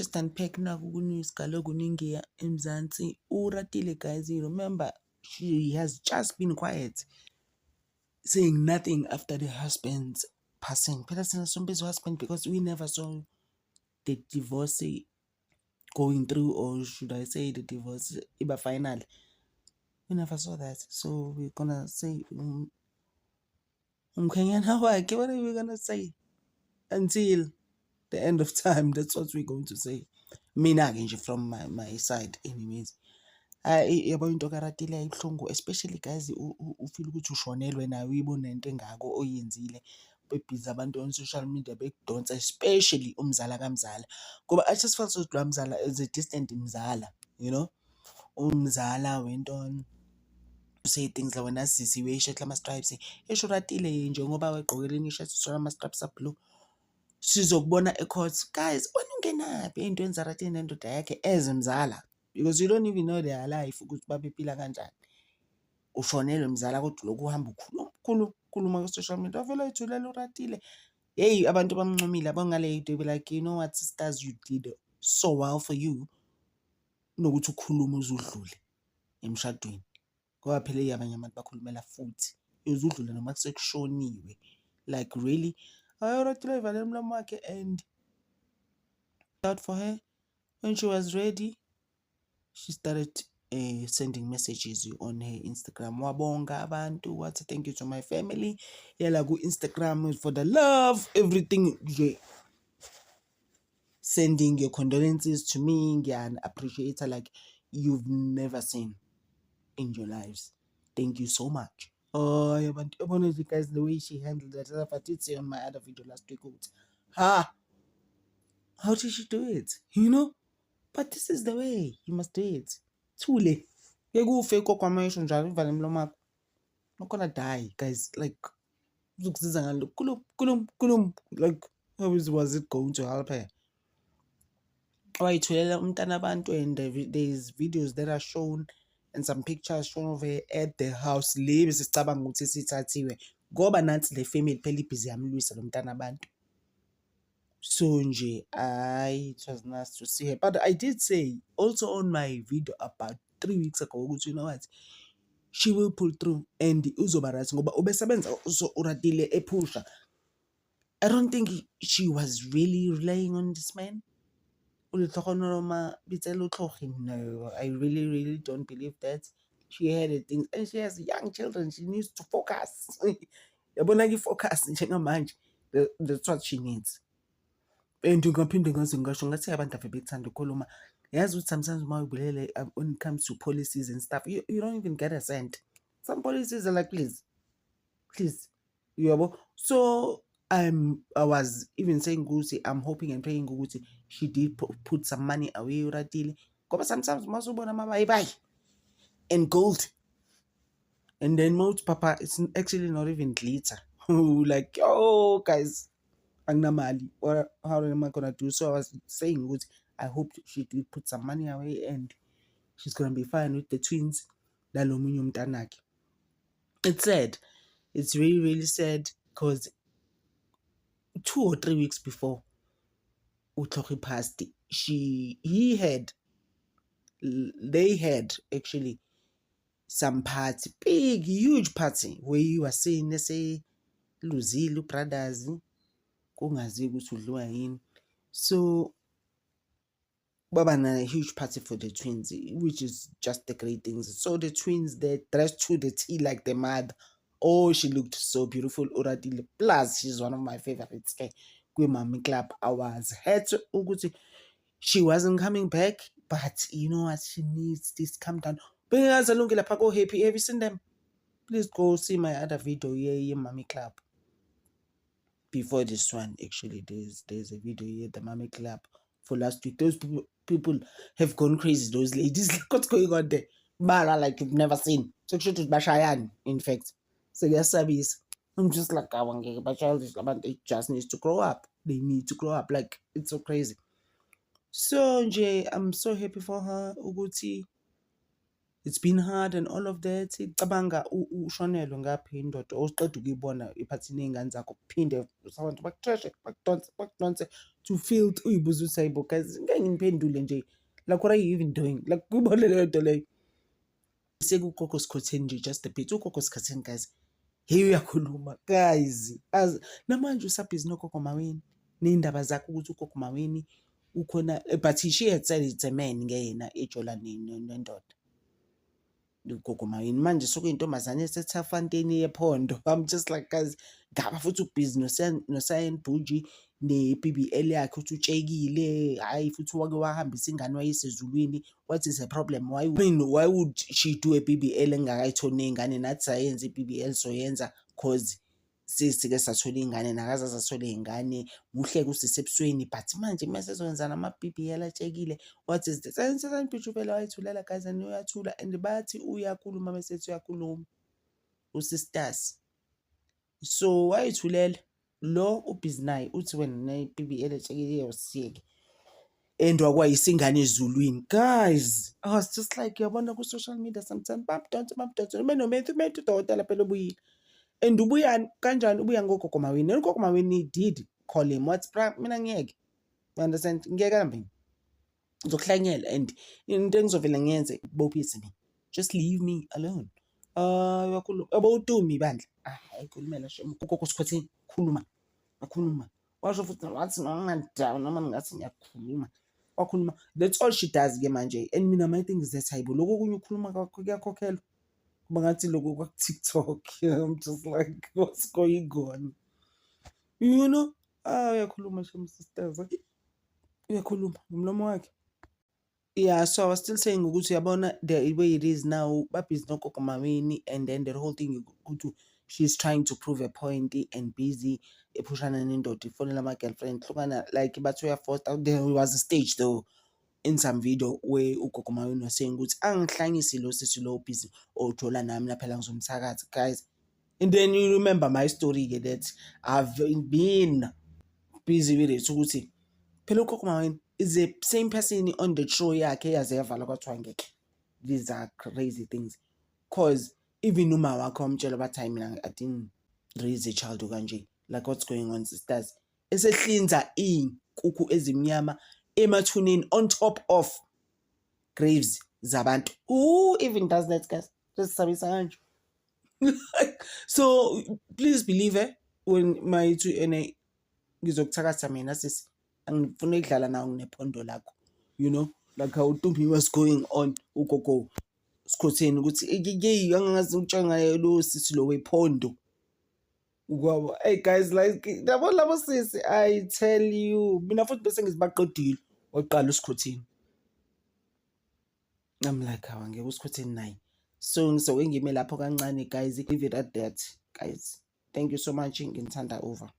just unpack naku ku-news kaloku ningiya eMzansi. Uratile, guys, you remember she has just been quiet, saying nothing after the husband's passing. Phela sina sombezi husband because we never saw the divorce going through, or should I say the divorce iba final. We never saw that. So we're gonna say umkhwenyana wakhe, what are we gonna say? Until the end of time, that's what we're going to say. Mina-ke nje from my side anyways. Yabo into kaRatile ayibuhlungu, especially guys ufeel ukuthi ushonelwe nawe, uyibona into engako oyenzile. Bebhizi abantu on social media bekudonsa, especially umzala kamzala. Ngoba I just felt so lo mzala as a distant mzala, you know? Umzala went on to say things like wena sisi uyishirt lama-stripes. Esho uRatile njengoba wegqokele enye ishirt sisho ama-stripes a-blue. Sizokubona e-court. Guys, wena ungenaphi ey'ntweni zaRatile nendoda yakhe ezimzala? Because you don't even know their life ukuthi babephila kanjani. Ushonelwe mzala kodwa lokhu uhamba ukhuluma ku-social media. Wavele ayithulela uRatile. Hey, abantu bamncomile abangale they be like, you know what sisters, you did so well for you. Nokuthi ukhuluma uzudlule emshadweni. Ngoba phela abanye abantu bakhulumela futhi. Uzudlule noma kusekushoniwe. Like really? uRatile evale umlomo wakhe and out for her. When she was ready, she started sending messages on her Instagram. Wabonga abantu, wathi thank you to my family. Yala ku Instagram for the love, everything. Sending your condolences to me and appreciate her like you've never seen in your lives. Thank you so much. Oh, yeah, but honestly, guys, the way she handled that, I did say on my other video last week, how did she do it? You know? But this is the way you must do it. Thule. Yekufe kokwamesho njalo ivale umlomo wakho. Not gonna die, guys. Like, like, how was it going to help her? Wayithulela umntana abantu, and there's videos that are shown and some pictures shown of her at the house. Le besicabanga ukuthi sithathiwe ngoba nansi le family phela ibhizi yamlwisa lo mntana abantu. So nje, it was nice to see her. But I did say also on my video about 3 weeks ago, you know what? She will pull through and uzoba right ngoba ubesebenza uRatile epusha. I don't think she was really relying on this man. No, I really don't believe that. She had a thing and she has young children. She needs to focus. Focus. That's what she needs. And ngaphinde ngaze ngasho ngathi abantu ave bethanda ukukhuluma. Yazi ukuthi sometimes when it comes to policies and stuff, you don't even get a cent. Some policies are like, please, so I was even saying Gusi, I'm hoping and praying Gusi she did put some money away uRatile. Because sometimes masubona mama and gold. And then most papa, it's actually not even glitter. Like, oh guys, angnamali. Or how am I gonna do? So I was saying Gusi, I hope she did put some money away and she's gonna be fine with the twins. It's sad. It's really, really sad because 2 or 3 weeks before uTlhogi passed, they had actually some party, big, huge party, where you were saying, they say, Luzilu brothers, kungazi ukuthi udliwa yini. So, babana a huge party for the twins, which is just the great things. So the twins, they dressed to the T like the mother. Oh, she looked so beautiful. Uratile. Plus, she's one of my favorites. Mami Club. I was hurt. She wasn't coming back, but you know what? She needs this calm down. But as a look at happy, have you seen them? Please go see my other video, yeah, Mami Club. Before this one, actually, there's a video here, the Mami Club for last week. Those people have gone crazy. Those ladies, like, what's going on there? Bara, like you've never seen. So she was Bashayan, in fact. So yes, service. I'm just like, I want to get my child. They just needs to grow up. They need to grow up. Like, it's so crazy. So Jay, I'm so happy for her. Uguti it's been hard and all of that. Cabanga ushonelwe ngaphi indoda osiqeda ukuyibona ephathini ey'ngane zakho kuphinde abantu bakutrashe bakudonse to feel uyibuza ukuthi hayibo guys ngeke ngiphendule nje like what are you even doing like kuyibona leyo nto leyo sekugogo Sikhotheni nje just a bit ugogo Sikhotheni guys hey uyakhuluma guys namanje usabhizi nogogo Maweni ney'ndaba zakho ukuthi ugogo Maweni ukhona but she had said it's a man ngeyena ejolani nendoda ugogo Maweni manje sokuyintombazane esethafantieni yephondo. I'm just like guys ngaba futhi ubhizi noSayeni Bhuji ne-BBL yakhe uthi utshekile hayi futhi wake wahambisa ingane wayisezulwini. What is the problem? Why would she do a BBL engakayitholi ney'ngane nathi sayenza i-BBL soyenza cause sisike sathola iy'ngane nakazaze athole iy'ngane muhleke usisebusweni but manje mase ezokwenza nama-BBL atshekile what is this? Sayeni Bhuji vele wayithulela guys and uyathula and bathi uyakhuluma mesethi uyakhuluma usisters so wayithulela lo ubhizi naye uthi wena ne-BBL etshekile usiyeke and wakwayisa ingane ezulwini guys. I was just like uyabona ku-social media sometimes bamdonsa benomethu udokotela phela obuyile and ubuya kanjani ubuya ngogogo Maweni and ugogo Maweni did call him what's mina ngiyeke you understand ngiyeke kambi ngizokuhlanyela and into engizovela ngiyenze bophise mina just leave me alone. Uyakhuluma abawutumi bandla ayikhulumela shem ugogo Sikhotheni khuluma washo futhi wathi nongadaba noma ngathi ngiyakhuluma wakhuluma that's all she does ke manje and mina my thing is that hayibo lokho kunye ukukhuluma kwakho kuyakhokhelwa kuba ngathi lokho kwa TikTok. I'm just like what's going on you know. Uyakhuluma shem sisters uyakhuluma ngomlomo wakhe. Yeah, so I was still saying ukuthi uyabona the way it is now babhizi nogogo Maweni and then the whole thing ukuthi she's trying to prove a point and busy ephushana nendoda ifonela ama-girlfriend hlukana like bathi uyaforce. There was a stage though in some video where ugogo Maweni was saying ukuthi angihlanyisi lo sisi lo busy ojola nami laphela ngizomthakatha guys. And then you remember my story that I've been busy with it ukuthi phela ugogo Maweni is the same person on the show yakhe yaze yavala kwathiwa ngeke. These are crazy things cause even uma wakho wamtshela bathi hayi mina I didn't raise a child kanje like what's going on sisters esehlinza iy'nkukhu ezimnyama emathuneni on top of graves zabantu. Who even does that guys? Just sabisa kanje. So please believe when my ene ngizokuthakatha mina sisi angifuna ukudlala nawo nginephondo lakho you know like how Tumbi was going on ugogo Sikhotheni ukuthi angazi utshanga lo sisi lo wephondo ukwabo. Hey guys like labo sisi I tell you mina futhi bese ngizibaqedile waqala uSikhotheni. I'm like awangeke uSikhotheni naye so ngizowengime lapho kancane guys leave it at that guys. Thank you so much ngithanda over.